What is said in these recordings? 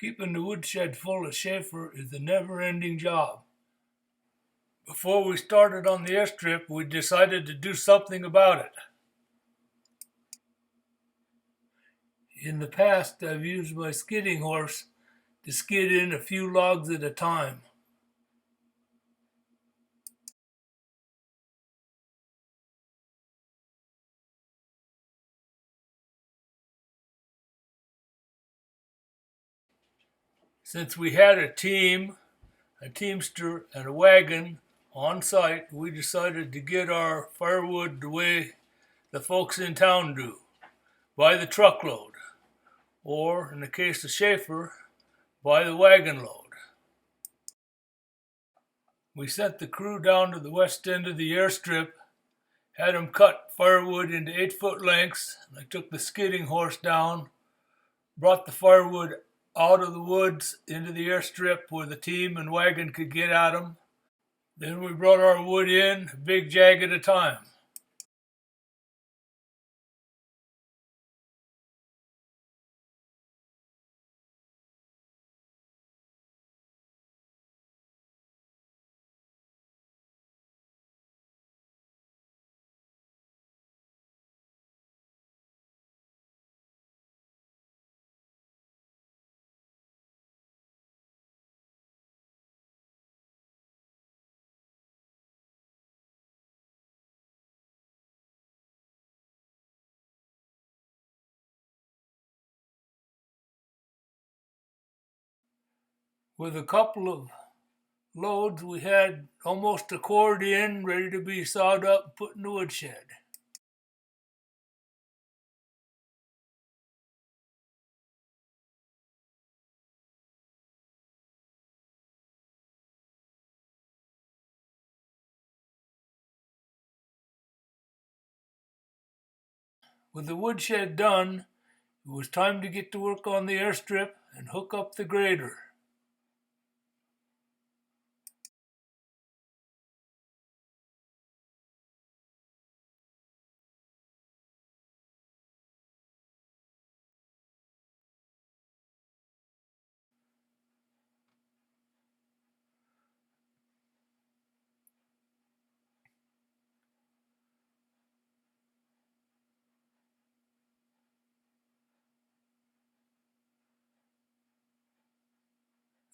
Keeping the woodshed full of Schafer is a never-ending job. Before we started on the airstrip, we decided to do something about it. In the past, I've used my skidding horse to skid in a few logs at a time. Since we had a team, a teamster, and a wagon on site, we decided to get our firewood the way the folks in town do, by the truckload, or in the case of Schafer, by the wagon load. We sent the crew down to the west end of the airstrip, had them cut firewood into 8-foot lengths. I took the skidding horse down, brought the firewood out of the woods into the airstrip where the team and wagon could get at them. Then we brought our wood in, a big jag at a time. With a couple of loads, we had almost a cord in, ready to be sawed up and put in the woodshed. With the woodshed done, it was time to get to work on the airstrip and hook up the grader.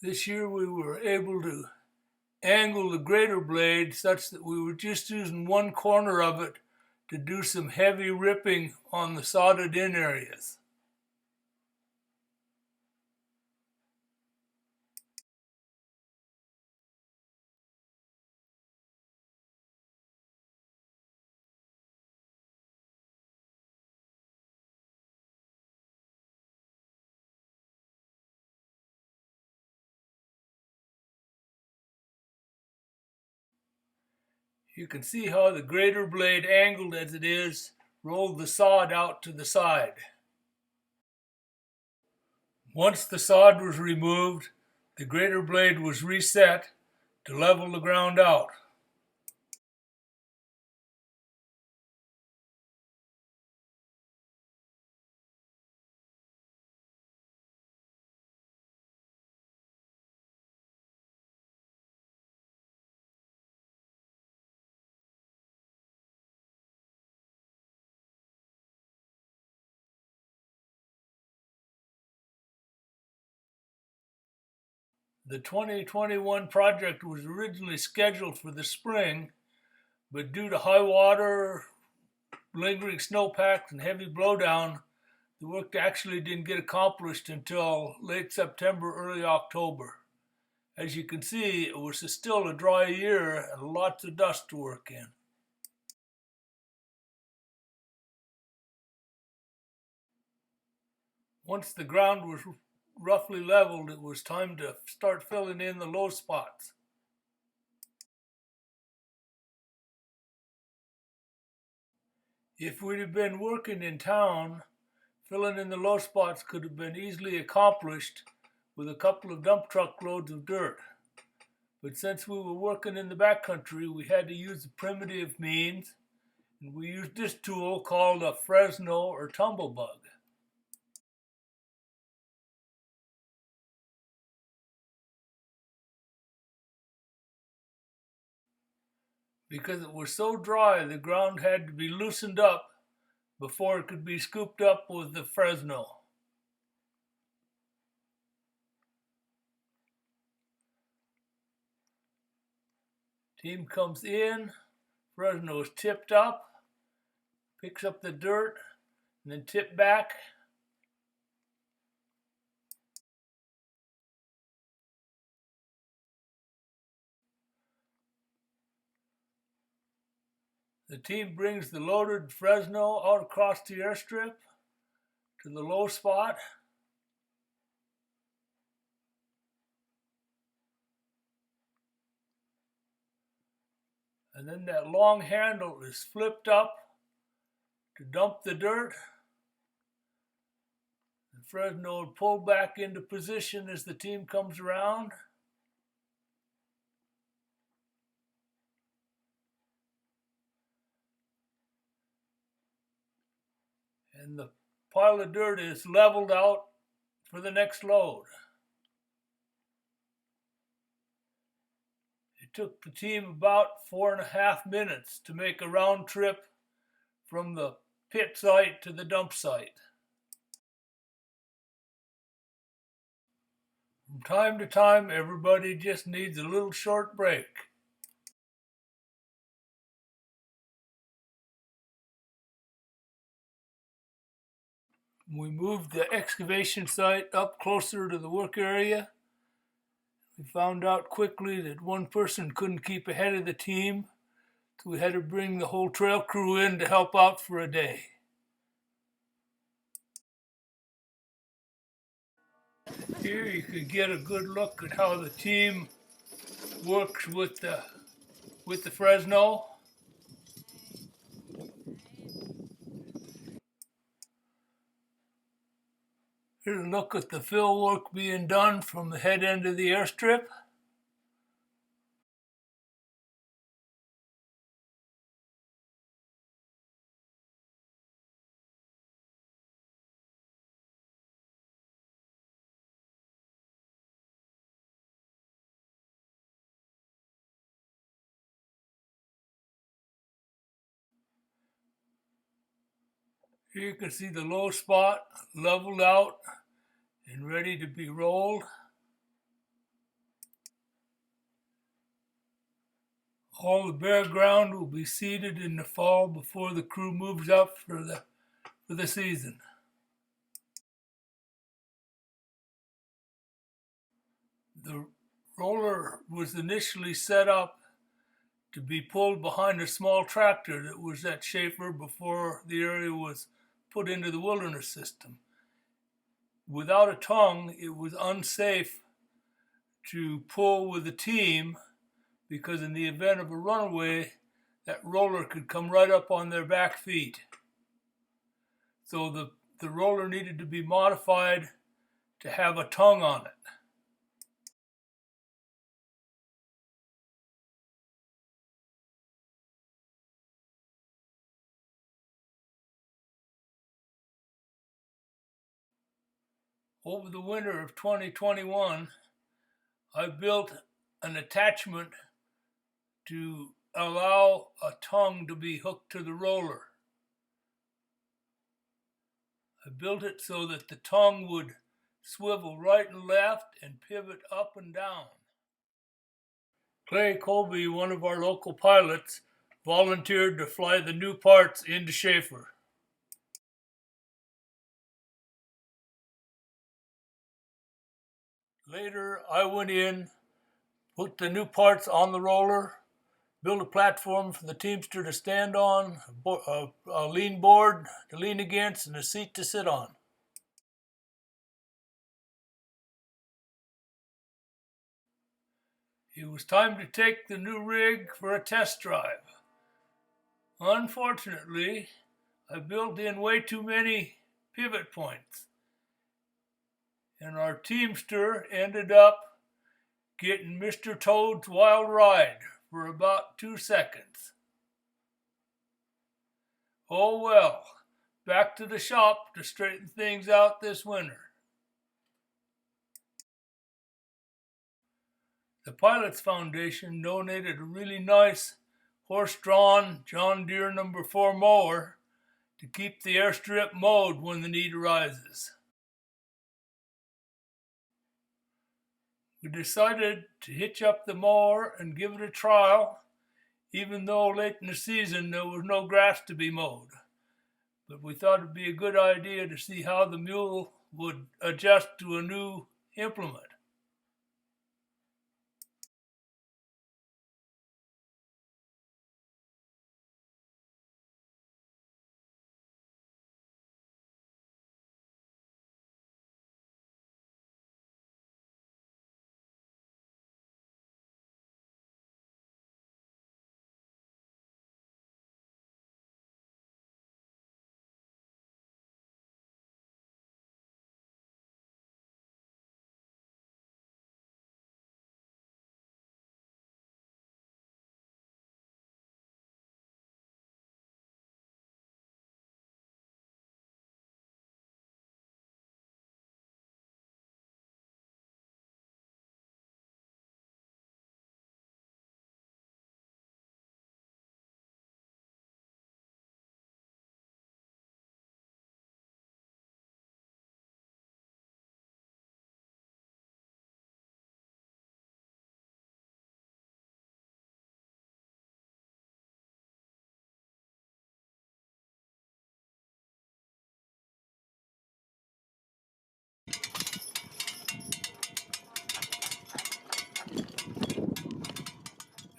This year we were able to angle the grader blade such that we were just using one corner of it to do some heavy ripping on the sodded in areas. You can see how the grader blade, angled as it is, rolled the sod out to the side. Once the sod was removed, the grader blade was reset to level the ground out. The 2021 project was originally scheduled for the spring, but due to high water, lingering snowpacks, and heavy blowdown, the work actually didn't get accomplished until late September, early October. As you can see, it was still a dry year and lots of dust to work in. Once the ground was roughly leveled, it was time to start filling in the low spots. If we'd have been working in town, filling in the low spots could have been easily accomplished with a couple of dump truck loads of dirt. But since we were working in the backcountry, we had to use the primitive means, and we used this tool called a Fresno or tumble bug. Because it was so dry, the ground had to be loosened up before it could be scooped up with the Fresno. Team comes in, Fresno is tipped up, picks up the dirt, and then tipped back. The team brings the loaded Fresno out across the airstrip to the low spot. And then that long handle is flipped up to dump the dirt. The Fresno will pull back into position as the team comes around. And the pile of dirt is leveled out for the next load. It took the team about 4.5 minutes to make a round trip from the pit site to the dump site. From time to time, everybody just needs a little short break. We moved the excavation site up closer to the work area. We found out quickly that one person couldn't keep ahead of the team, so we had to bring the whole trail crew in to help out for a day. Here you could get a good look at how the team works with the Fresno. Here's a look at the fill work being done from the head end of the airstrip. Here you can see the low spot leveled out and ready to be rolled. All the bare ground will be seeded in the fall before the crew moves up for the season. The roller was initially set up to be pulled behind a small tractor that was at Schafer before the area was put into the wilderness system. Without a tongue, it was unsafe to pull with a team because in the event of a runaway, that roller could come right up on their back feet. So the roller needed to be modified to have a tongue on it. Over the winter of 2021, I built an attachment to allow a tongue to be hooked to the roller. I built it so that the tongue would swivel right and left and pivot up and down. Clay Colby, one of our local pilots, volunteered to fly the new parts into Schafer. Later, I went in, put the new parts on the roller, built a platform for the teamster to stand on, a lean board to lean against, and a seat to sit on. It was time to take the new rig for a test drive. Unfortunately, I built in way too many pivot points, and our teamster ended up getting Mr. Toad's wild ride for about 2 seconds. Oh well, back to the shop to straighten things out this winter. The Pilots Foundation donated a really nice horse-drawn John Deere number 4 mower to keep the airstrip mowed when the need arises. We decided to hitch up the mower and give it a trial, even though late in the season there was no grass to be mowed. But we thought it'd be a good idea to see how the mule would adjust to a new implement.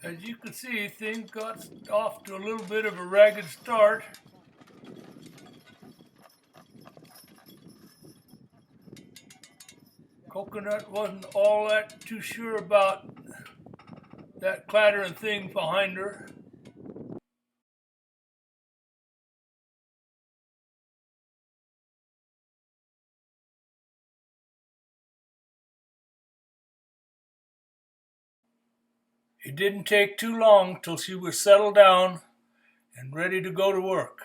As you can see, things got off to a little bit of a ragged start. Coconut wasn't all that too sure about that clattering thing behind her. It didn't take too long till she was settled down and ready to go to work.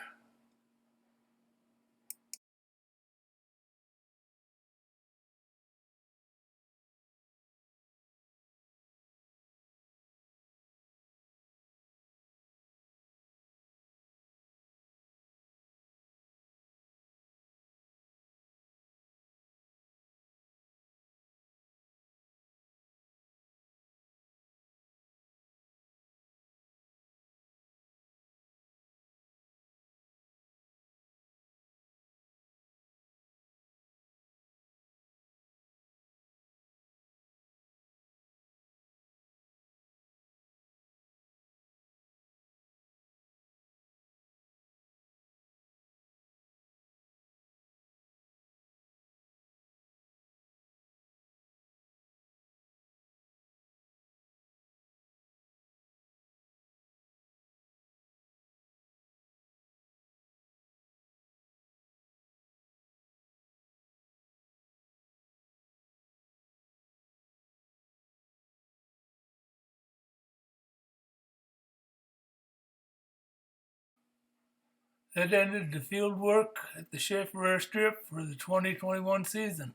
That ended the field work at the Schafer Airstrip for the 2021 season.